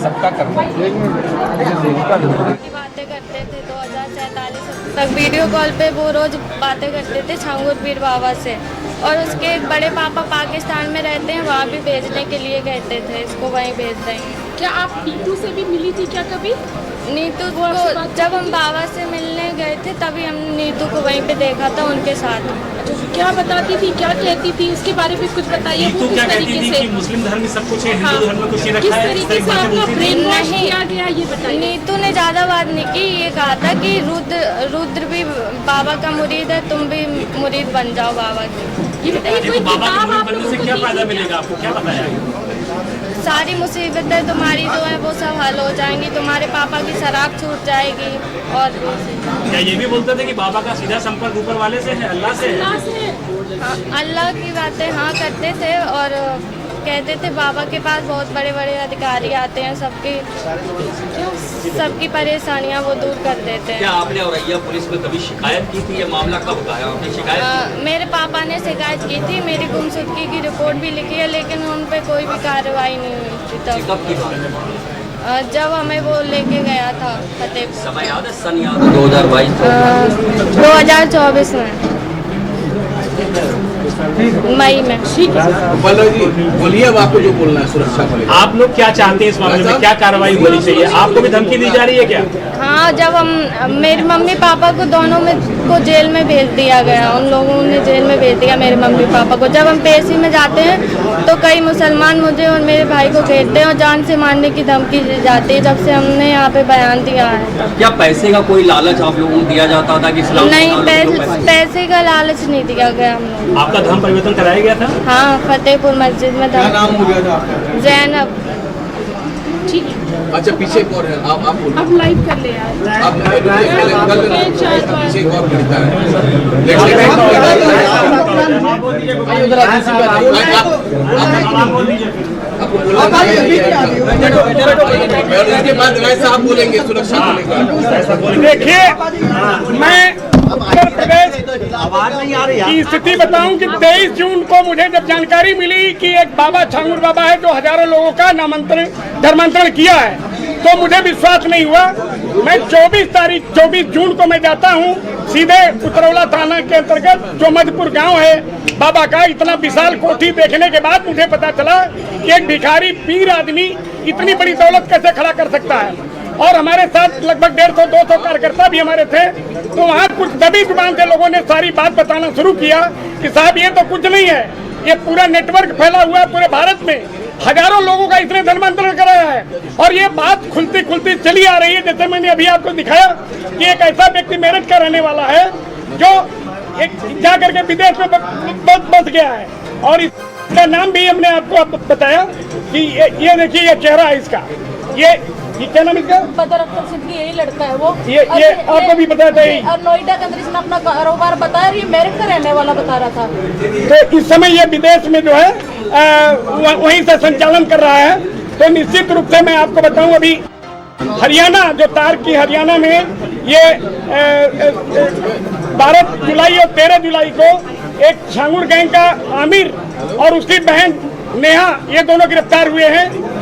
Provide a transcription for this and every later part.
सबका करना चाहिए। बातें करते थे 2047 तक वीडियो कॉल पे वो रोज बातें करते थे छांगुर पीर बाबा से, और उसके बड़े पापा पाकिस्तान में रहते हैं, वहाँ भी भेजने के लिए कहते थे इसको वहीं भेज देंगे। क्या आप नीतू से भी मिली थी क्या कभी? नीतू को जब हम बाबा से मिलने गए थे तभी हमने नीतू को वहीं पे देखा था उनके साथ। क्या बताती थी, क्या कहती थी, इसके बारे में कुछ बताइए। नीतू क्या कहती थी कि मुस्लिम धर्म में सब कुछ है, हिंदू धर्म में कुछ नहीं रखा है, किस तरीके से आपका ब्रेन वॉश किया गया ये बताइए। नीतू ने ज़्यादा बात नहीं की, ये कहा था कि रुद्र भी बाबा का मुरीद है, तुम भी मुरीद बन जाओ बाबा की। ये बताइए कोई बाबा किताब के आप बनने लोगों से को क्या दी फायदा थी मिलेगा आपको, क्या बताया? सारी मुसीबतें तुम्हारी जो है वो सब हल हो जाएंगी, तुम्हारे पापा की शराब छूट जाएगी। और क्या ये भी बोलते थे कि बाबा का सीधा संपर्क ऊपर वाले से है, अल्लाह से है? हाँ, अल्लाह की बातें हाँ करते थे, और कहते थे बाबा के पास बहुत बड़े बड़े अधिकारी आते हैं, सबकी परेशानियां वो दूर कर देते हैं। क्या आपने औरैया पुलिस में कभी शिकायत की थी? ये मामला कब का है? आपने शिकायत मेरे पापा ने शिकायत की थी, मेरी गुमशुदगी की रिपोर्ट भी लिखी है, लेकिन उन पे कोई भी कार्रवाई नहीं हुई थी की? कब की बात है? जब हमें वो लेके गया था फतेहपुर। समय याद है, सन याद है? 2022 2024 में मई में। पल्लव जी बोलिए, अब आपको जो बोलना है सुरक्षा को लेकर। आप लोग क्या चाहते हैं इस मामले में, क्या कार्रवाई होनी चाहिए? आपको भी धमकी दी जा रही है क्या? हाँ, जब हम मेरे मम्मी पापा को दोनों में को जेल में भेज दिया गया, उन लोगों ने जेल में भेज दिया मेरे मम्मी पापा को। जब हम पेशी में जाते हैं तो कई मुसलमान मुझे और मेरे भाई को घेरते हैं और जान से मारने की धमकी दी जाती है, जब से हमने यहाँ पे बयान दिया है। क्या पैसे का कोई लालच आप लोगों को दिया जाता था कि इस्लाम नहीं, पैसे का लालच नहीं दिया गया हम लोग। आपका धर्म परिवर्तन कराया गया था? हाँ, फतेहपुर मस्जिद में। क्या नाम हो गया था आपका? जैनब। ठीक है, अच्छा पीछे एक और है, आप बोलो। अब लाइव कर ले यार। आप पीछे एक और लड़का आपको बोलना इसके बाद वैसा आप बोलेंगे सुरक्षा को लेकर। देखिए, मैं उत्तर प्रदेश की स्थिति बताऊं कि 23 जून को मुझे जब जानकारी मिली कि एक बाबा छांगुर बाबा है जो हजारों लोगों का धर्मांतरण किया है, तो मुझे विश्वास नहीं हुआ। मैं 24 जून को मैं जाता हूं सीधे उतरौला थाना के अंतर्गत जो मधुपुर गांव है, बाबा का इतना विशाल कोठी देखने के बाद मुझे पता चला कि एक भिखारी पीर आदमी इतनी बड़ी दौलत कैसे खड़ा कर सकता है। और हमारे साथ लगभग 150-200 कार्यकर्ता भी हमारे थे, तो वहाँ कुछ दबी जुबान से लोगों ने सारी बात बताना शुरू किया कि साहब ये तो कुछ नहीं है, ये पूरा नेटवर्क फैला हुआ है पूरे भारत में, हजारों लोगों का इसने धर्मांतरण कराया है। और ये बात खुलती खुलती चली आ रही है। जैसे मैंने अभी आपको दिखाया कि एक ऐसा व्यक्ति मेरठ का रहने वाला है जो एक जा करके विदेश में बस गया है, और इसका नाम भी हमने आपको बताया कि ये देखिए, ये चेहरा है इसका, ये क्या नाम इसका? बदर अख्तर सिद्दीकी, यही लड़का है वो। ये आपको भी पता था? और नोएडा के अंदर इसने अपना कारोबार बताया, ये मेरठ का रहने वाला बता रहा था। तो इस समय ये विदेश में जो है वहीं से संचालन कर रहा है। तो निश्चित रूप से मैं आपको बताऊं, अभी हरियाणा जो तार की हरियाणा में ये 12 जुलाई और 13 जुलाई को एक छांगुर गैंग का आमिर और उसकी बहन नेहा, ये दोनों गिरफ्तार हुए हैं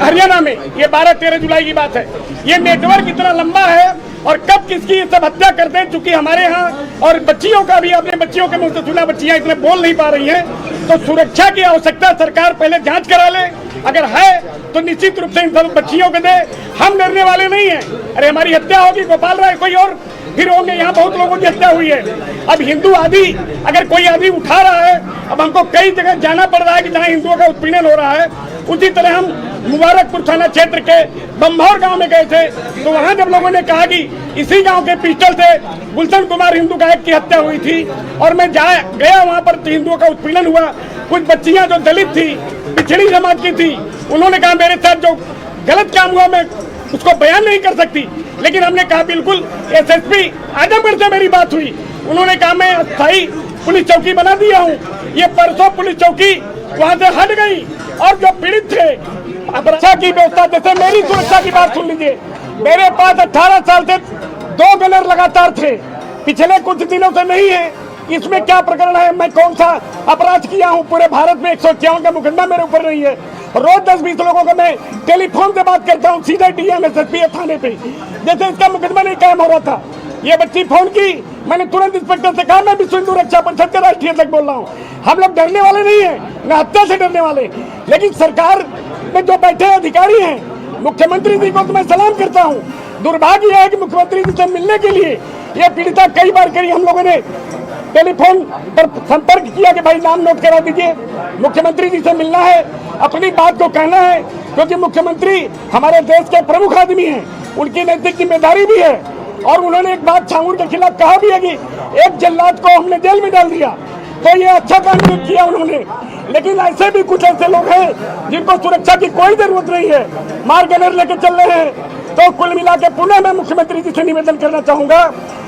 हरियाणा में। ये 12-13 जुलाई की बात है। ये नेटवर्क इतना लंबा है, और कब किसकी ये सब हत्या करते हैं, चूंकि हमारे यहाँ और बच्चियों का भी, आपने बच्चियों के मुंह से सुना, बच्चियां इतने बोल नहीं पा रही हैं, तो सुरक्षा की आवश्यकता सरकार पहले जांच करा ले, अगर है तो निश्चित रूप से इन सब बच्चियों को दे। हम डरने वाले नहीं हैं। अरे हमारी हत्या होगी, गोपाल राय कोई और फिर होंगे, यहाँ बहुत लोगों की हत्या हुई है। अब हिंदू आदि अगर कोई आदि उठा रहा है, अब हमको कई जगह जाना पड़ रहा है कि जहाँ हिंदुओं का उत्पीड़न हो रहा है। उसी तरह हम मुबारकपुर थाना क्षेत्र के बम्भौर गांव में गए थे, तो वहां जब लोगों ने कहा कि इसी गांव के पिस्टल से गुलशन कुमार हिंदू गायक की हत्या हुई थी, और मैं गया वहां पर, तो हिंदुओं का उत्पीड़न हुआ। कुछ बच्चियां जो दलित थी, पिछड़ी समाज की थी, उन्होंने कहा मेरे साथ जो गलत काम हुआ मैं उसको बयान नहीं कर सकती, लेकिन हमने कहा बिल्कुल। एसएसपी आजमगढ़ से मेरी बात हुई, उन्होंने कहा मैं अस्थायी पुलिस चौकी बना दिया हूँ। ये परसों पुलिस चौकी वहाँ से हट गई, और जो पीड़ित थे सुरक्षा की व्यवस्था, जैसे मेरी सुरक्षा की बात सुन लीजिए, मेरे पास 18 साल से 2 गनर लगातार थे, पिछले कुछ दिनों से नहीं है। इसमें क्या प्रकरण है, मैं कौन सा अपराध किया हूँ? पूरे भारत में 151 का मुकदमा मेरे ऊपर नहीं है। रोज 10-20 लोगों को मैं टेलीफोन से बात करता हूँ, सीधे डीएम एसएसपी थाने पे, जैसे इसका मुकदमा नहीं कायम हो रहा था। ये बच्ची फोन की, मैंने तुरंत इंस्पेक्टर से कहा मैं विश्व हिंदू रक्षा परिषद के राष्ट्रीय अध्यक्ष बोल रहा हूँ, हम लोग डरने वाले नहीं है, न हत्या से डरने वाले। लेकिन सरकार में जो बैठे अधिकारी हैं, मुख्यमंत्री जी को तो मैं सलाम करता हूँ। दुर्भाग्य है कि मुख्यमंत्री जी से मिलने के लिए ये पीड़िता कई बार करी, हम लोगों ने टेलीफोन पर संपर्क किया कि भाई नाम नोट करा दीजिए, मुख्यमंत्री जी से मिलना है, अपनी बात को कहना है, क्योंकि मुख्यमंत्री हमारे देश के प्रमुख आदमी हैं, उनकी नैतिक जिम्मेदारी भी है। और उन्होंने एक बात छांगुर के खिलाफ कहा भी है कि एक जल्लाद को हमने जेल में डाल दिया, तो ये अच्छा काम किया उन्होंने। लेकिन ऐसे भी कुछ ऐसे लोग हैं जिनको सुरक्षा की कोई जरूरत नहीं है, मार गनर लेके चल रहे हैं। तो कुल मिला के पुनः मैं मुख्यमंत्री जी से निवेदन करना चाहूंगा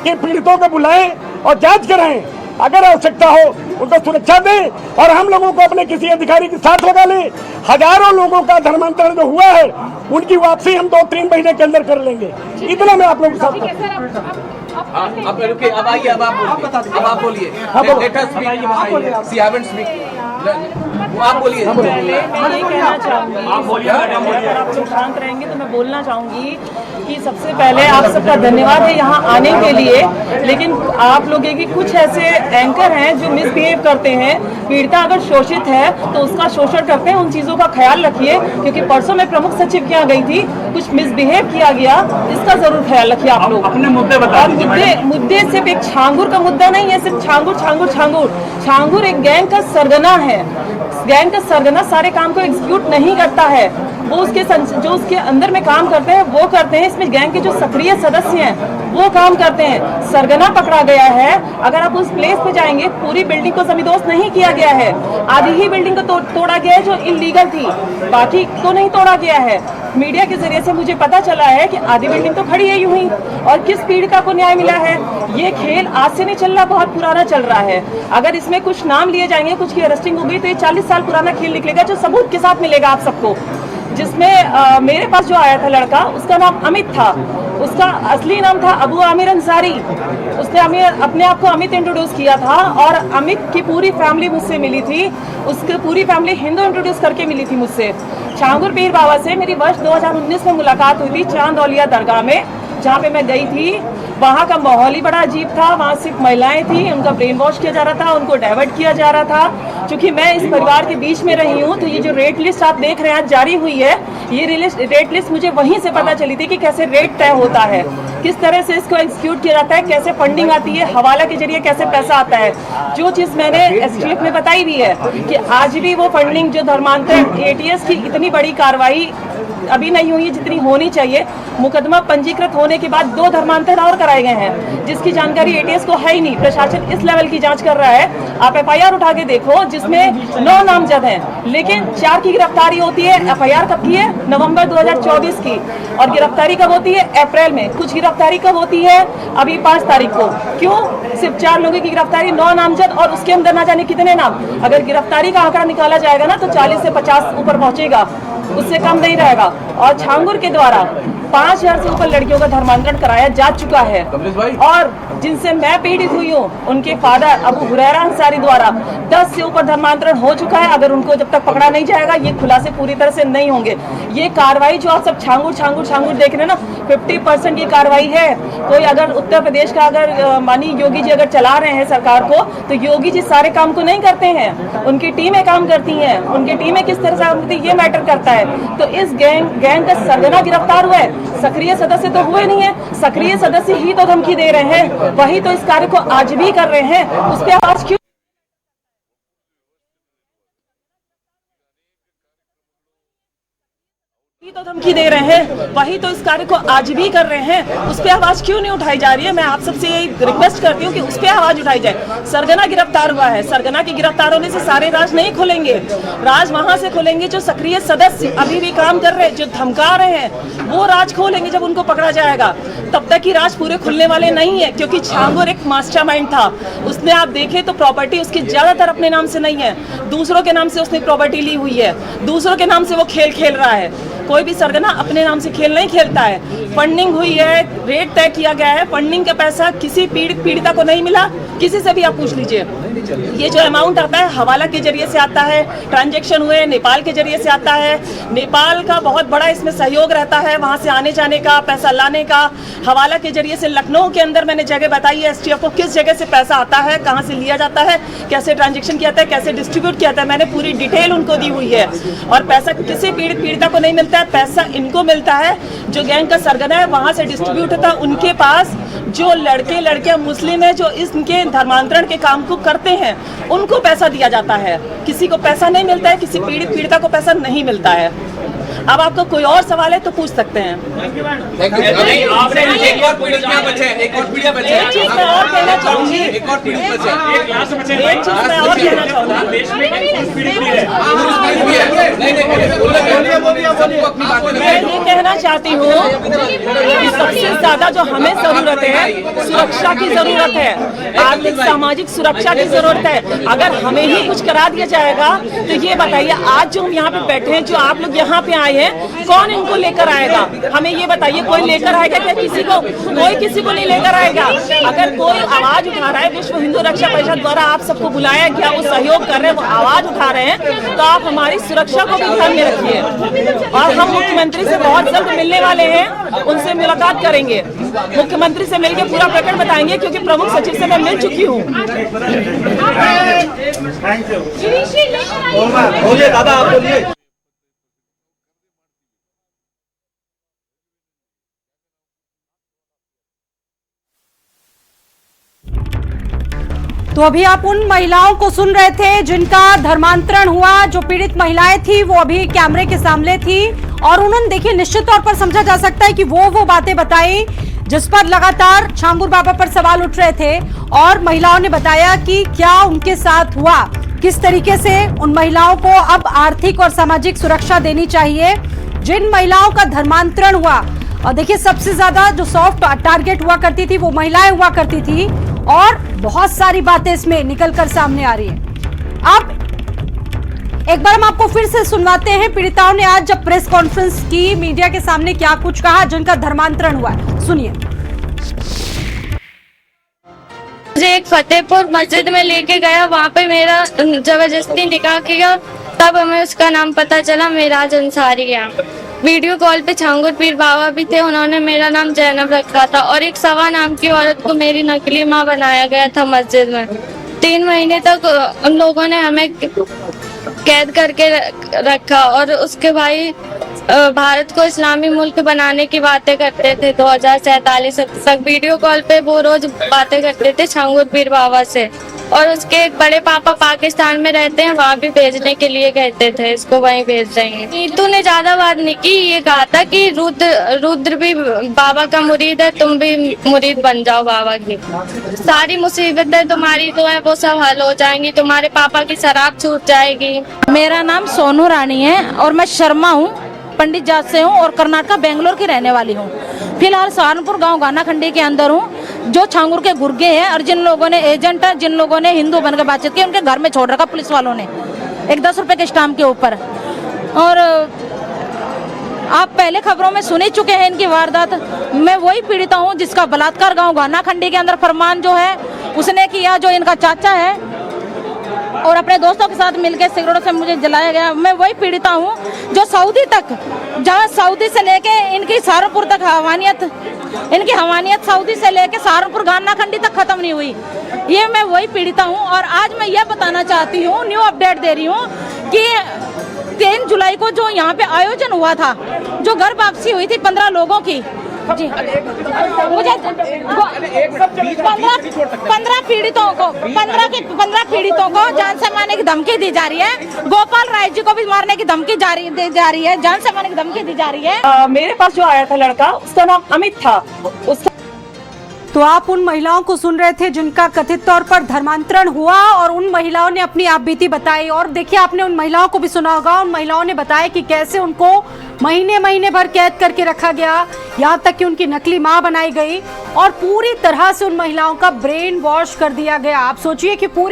कि पीड़ितों को बुलाएं और जांच कराएं, अगर आवश्यकता हो उनको सुरक्षा दें, और हम लोगों को अपने किसी अधिकारी के साथ लगा लें। हजारों लोगों का धर्मांतरण जो हुआ है उनकी वापसी हम 2-3 महीने के अंदर कर लेंगे। इतना मैं आप लोगों के साथ अब रुके, अब आइए, अब आप बोलिए, लेट अस स्पीक, सी हैवंट स्पीक, आप बोलिए। पहले मैं ये कहना चाहूंगी, अगर आप लोग शांत रहेंगे तो मैं बोलना चाहूंगी कि सबसे पहले आप सबका धन्यवाद है यहाँ आने के लिए। लेकिन आप लोग कि कुछ ऐसे एंकर हैं जो मिसबिहेव करते हैं, पीड़िता अगर शोषित है तो उसका शोषण करते हैं, उन चीजों का ख्याल रखिए। क्योंकि परसों मैं प्रमुख सचिव के यहाँ गई थी, कुछ मिसबिहेव किया गया, इसका जरूर ख्याल रखिए आप लोग। अपने मुद्दे बता दीजिए। मुद्दे सिर्फ एक छांगुर का मुद्दा नहीं है, सिर्फ छांगुर एक गैंग का सरगना है। गैंग का सरगना सारे काम को एग्जीक्यूट नहीं करता है, वो उसके जो उसके अंदर में काम करते हैं वो करते हैं। इसमें गैंग के जो सक्रिय सदस्य हैं वो काम करते हैं। सरगना पकड़ा गया है, अगर आप उस प्लेस पे जाएंगे पूरी बिल्डिंग को जमींदोज नहीं किया गया है, आधी ही बिल्डिंग को तोड़ा गया है जो इलीगल थी, बाकी तो नहीं तोड़ा गया है। मीडिया के जरिए से मुझे पता चला है कि आधी बिल्डिंग तो खड़ी है यूं ही, और किस पीड़िता को न्याय मिला है। ये खेल आज से नहीं चल रहा, बहुत पुराना चल रहा है। अगर इसमें कुछ नाम लिए जाएंगे, कुछ की अरेस्टिंग होगी, तो ये 40 साल पुराना खेल निकलेगा जो सबूत के साथ मिलेगा आप सबको। जिसमें मेरे पास जो आया था लड़का, उसका नाम अमित था, उसका असली नाम था अबू आमिर अंसारी। उसने अपने आप को अमित इंट्रोड्यूस किया था, और अमित की पूरी फैमिली मुझसे मिली थी, उसकी पूरी फैमिली हिंदू इंट्रोड्यूस करके मिली थी मुझसे। छांगुर पीर बाबा से मेरी वर्ष 2019 में मुलाकात हुई थी चांद औलिया दरगाह में, जहाँ पे मैं गई थी। वहाँ का माहौल ही बड़ा अजीब था, वहाँ सिर्फ महिलाएं थी, उनका ब्रेन वॉश किया जा रहा था, उनको डाइवर्ट किया जा रहा था। क्योंकि मैं इस परिवार के बीच में रही हूँ, तो ये जो रेट लिस्ट आप देख रहे हैं आज जारी हुई है, ये रेट लिस्ट मुझे वहीं से पता चली थी कि कैसे रेट तय होता है, किस तरह से इसको एग्जीक्यूट किया जाता है, कैसे फंडिंग आती है, हवाला के जरिए कैसे पैसा आता है। जो चीज़ मैंने एसटीएफ में बताई भी है कि आज भी वो फंडिंग जो धर्मांतरण एटीएस की इतनी बड़ी कार्रवाई अभी नहीं हुई जितनी होनी चाहिए। मुकदमा पंजीकृत होने के बाद 2 धर्मांतरण और कराए गए हैं, जिसकी जानकारी एटीएस को है ही नहीं। प्रशासन इस लेवल की जांच कर रहा है। आप एफआईआर उठा के देखो, जिसमें 9 नामजद हैं, लेकिन 4 की गिरफ्तारी होती है। एफआईआर कब की है? नवंबर 2024 की, और गिरफ्तारी कब होती है? अप्रैल में। कुछ गिरफ्तारी कब होती है? अभी 5 तारीख को। क्यों सिर्फ 4 लोगों की गिरफ्तारी, 9 नामजद, और उसके अंदर ना जाने कितने नाम। अगर गिरफ्तारी का आंकड़ा निकाला जाएगा ना, तो 40 से 50 ऊपर पहुंचेगा, उससे कम नहीं रहेगा। और छांगुर के द्वारा 5000 से ऊपर लड़कियों का धर्मांतरण कराया जा चुका है, और जिनसे मैं पीड़ित हुई हूँ उनके फादर अबू हुरैरा अंसारी द्वारा 10 से ऊपर धर्मांतरण हो चुका है। अगर उनको जब तक पकड़ा नहीं जाएगा ये खुलासे पूरी तरह से नहीं होंगे। ये कार्रवाई जो आप सब छांगुर देख रहे हैं ना, 50% ये कार्रवाई है। कोई अगर उत्तर प्रदेश का अगर मानी योगी जी अगर चला रहे हैं सरकार को, तो योगी जी सारे काम को नहीं करते हैं, उनकी टीमें काम करती हैं। उनकी टीमें किस तरह से काम करती है ये मैटर करता है। तो इस गैंग का सरगना गिरफ्तार हुआ है, सक्रिय सदस्य तो हुए नहीं है। सक्रिय सदस्य ही तो धमकी दे रहे हैं, वही तो इस कार्य को आज भी कर रहे हैं। उस पर आवाज क्यों तो धमकी दे रहे हैं, वही तो इस कार्य को आज भी कर रहे हैं। उस पर आवाज क्यों नहीं उठाई जा रही है? मैं आप सबसे यही रिक्वेस्ट करती हूँ कि उस पर आवाज उठाई जाए। सरगना गिरफ्तार हुआ है, सरगना के गिरफ्तार होने से सारे राज नहीं खुलेंगे। राज वहां से खुलेंगे जो सक्रिय सदस्य अभी भी काम कर रहे हैं, जो धमका रहे हैं, वो राज खोलेंगे जब उनको पकड़ा जाएगा। तब तक ही राज पूरे खुलने वाले नहीं है, क्योंकि छांगुर एक मास्टरमाइंड था। उसने आप देखे तो प्रॉपर्टी उसकी ज्यादातर अपने नाम से नहीं है, दूसरों के नाम से उसने प्रॉपर्टी ली हुई है, दूसरों के नाम से वो खेल खेल रहा है। कोई भी सरगना अपने नाम से खेल नहीं खेलता है। फंडिंग हुई है, रेट तय किया गया है, फंडिंग का पैसा किसी पीड़िता को नहीं मिला, किसी से भी आप पूछ लीजिए। ये जो अमाउंट आता है हवाला के जरिए से आता है, ट्रांजैक्शन हुए नेपाल के जरिए से आता है। नेपाल का बहुत बड़ा इसमें सहयोग रहता है, वहाँ से आने जाने का, पैसा लाने का। हवाला के जरिए से लखनऊ के अंदर मैंने जगह बताई है STF को किस जगह से पैसा आता है, कहाँ से लिया जाता है, कैसे ट्रांजैक्शन किया जाता है, कैसे डिस्ट्रीब्यूट किया जाता है, मैंने पूरी डिटेल उनको दी हुई है। और पैसा किसी पीड़िता को नहीं मिलता है, पैसा इनको मिलता है जो गैंग का सरगना है, वहाँ से डिस्ट्रीब्यूट होता है उनके पास। जो लड़के लड़कियां मुस्लिम है जो इनके धर्मांतरण के काम को करते हैं उनको पैसा दिया जाता है, किसी को पैसा नहीं मिलता है, किसी पीड़िता को पैसा नहीं मिलता है। अब आपको कोई और सवाल है तो पूछ सकते हैं। एक और पीड़ित बचे हैं, एक और पीड़ित बचे हैं। एक चीज मैं और कहना चाहूंगी, एक और पीड़ित बचे हैं। एक चीज मैं और कहना चाहूंगी। मैं ये कहना चाहती हूँ कि सबसे ज्यादा जो हमें जरूरत है सुरक्षा की जरूरत है, आर्थिक सामाजिक सुरक्षा की जरूरत है। अगर हमें ही कुछ करा दिया जाएगा तो ये बताइए, आज जो हम यहाँ पे बैठे हैं, जो आप लोग यहाँ पे आए हैं, कौन इनको लेकर आएगा? हमें ये बताइए, कोई लेकर आएगा क्या किसी को? कोई किसी को नहीं लेकर आएगा। अगर कोई आवाज उठा रहा है, विश्व हिंदू रक्षा परिषद द्वारा आप सबको बुलाया गया, वो सहयोग कर रहे हैं, वो आवाज उठा रहे हैं, तो आप हमारी सुरक्षा को भी ध्यान में रखिए। और हम मुख्यमंत्री से बहुत जल्द मिलने वाले हैं, उनसे मुलाकात करेंगे, मुख्यमंत्री से मिलकर पूरा प्रकरण बताएंगे, क्योंकि प्रमुख सचिव से मैं मिल चुकी हूँ। बोलिए दादा, आप बोलिए। तो अभी आप उन महिलाओं को सुन रहे थे जिनका धर्मांतरण हुआ। जो पीड़ित महिलाएं थी वो अभी कैमरे के सामने थी और उन्होंने देखिए निश्चित तौर पर समझा जा सकता है कि वो बातें बताई जिस पर लगातार छांगुर बाबा पर सवाल उठ रहे थे। और महिलाओं ने बताया कि क्या उनके साथ हुआ, किस तरीके से उन महिलाओं को अब आर्थिक और सामाजिक सुरक्षा देनी चाहिए जिन महिलाओं का धर्मांतरण हुआ। और देखिए सबसे ज्यादा जो सॉफ्ट टारगेट हुआ करती थी वो महिलाएं हुआ करती थी और बहुत सारी बातें इसमें निकलकर सामने आ रही है। अब एक बार हम आपको फिर से सुनवाते हैं पीड़िताओं ने आज जब प्रेस कॉन्फ्रेंस की, मीडिया के सामने क्या कुछ कहा जिनका धर्मांतरण हुआ है, सुनिए। मुझे एक फतेहपुर मस्जिद में लेके गया, वहाँ पे मेरा जबरदस्ती निकाह किया, तब हमें उसका नाम पता चला, मेराज अंसारी है। वीडियो कॉल पे छांगुर पीर बाबा भी थे, उन्होंने मेरा नाम जैनब रखा था और एक सवा नाम की औरत को मेरी नकली माँ बनाया गया था मस्जिद में। 3 महीने तक उन लोगों ने हमें कैद करके रखा और उसके भाई भारत को इस्लामी मुल्क बनाने की बातें करते थे। 2047 तक वीडियो कॉल पे वो रोज बातें करते थे छांगुर पीर बाबा से। और उसके एक बड़े पापा पाकिस्तान में रहते हैं, वहाँ भी भेजने के लिए कहते थे, इसको वहीं भेज देंगे। नीतू ने ज्यादा बात नहीं की, ये कहा था कि रुद्र भी बाबा का मुरीद है, तुम भी मुरीद बन जाओ बाबा की। सारी मुसीबतें तुम्हारी तो है वो सब हल हो जाएंगी, तुम्हारे पापा की शराब छूट जाएगी। मेरा नाम सोनू रानी है और मैं शर्मा हूँ, पंडित जात से हूँ और कर्नाटक बेंगलोर की रहने वाली हूँ। फिलहाल सहारनपुर गांव गानाखंडी के अंदर हूँ। जो छांगुर के गुर्गे हैं और जिन लोगों ने एजेंट है, जिन लोगों ने हिंदू बनकर बातचीत की, उनके घर में छोड़ रखा पुलिस वालों ने एक 10 रुपए के स्टाम्प के ऊपर। और आप पहले खबरों में सुन ही चुके हैं इनकी वारदात। मैं वही पीड़िता हूँ जिसका बलात्कार गांव गानाखंडी के अंदर फरमान जो है उसने किया, जो इनका चाचा है और अपने दोस्तों के साथ मिलकर सिगरेटों से मुझे जलाया गया। मैं वही पीड़िता हूँ जो सऊदी तक, जहाँ सऊदी से लेके इनकी सहारनपुर तक इनकी हवानियत सऊदी से लेके सहारनपुर गानाखंडी तक खत्म नहीं हुई। ये मैं वही पीड़िता हूँ। और आज मैं ये बताना चाहती हूँ, न्यू अपडेट दे रही हूँ कि 3 जुलाई को जो यहाँ पे आयोजन हुआ था, जो घर वापसी हुई थी 15 लोगों की, जी मुझे 15 पीड़ितों को जान से मारने की धमकी दी जा रही है। गोपाल राय जी को भी मारने की धमकी दी जा रही है, जान से मारने की धमकी दी जा रही है। मेरे पास जो आया था लड़का, उसका नाम अमित था। तो आप उन महिलाओं को सुन रहे थे जिनका कथित तौर पर धर्मांतरण हुआ और उन महिलाओं ने अपनी आपबीती बताई। और देखिए आपने उन महिलाओं को भी सुना होगा, उन महिलाओं ने बताया कि कैसे उनको महीने भर कैद करके रखा गया, यहाँ तक कि उनकी नकली मां बनाई गई और पूरी तरह से उन महिलाओं का ब्रेन वॉश कर दिया गया। आप सोचिए कि पूरी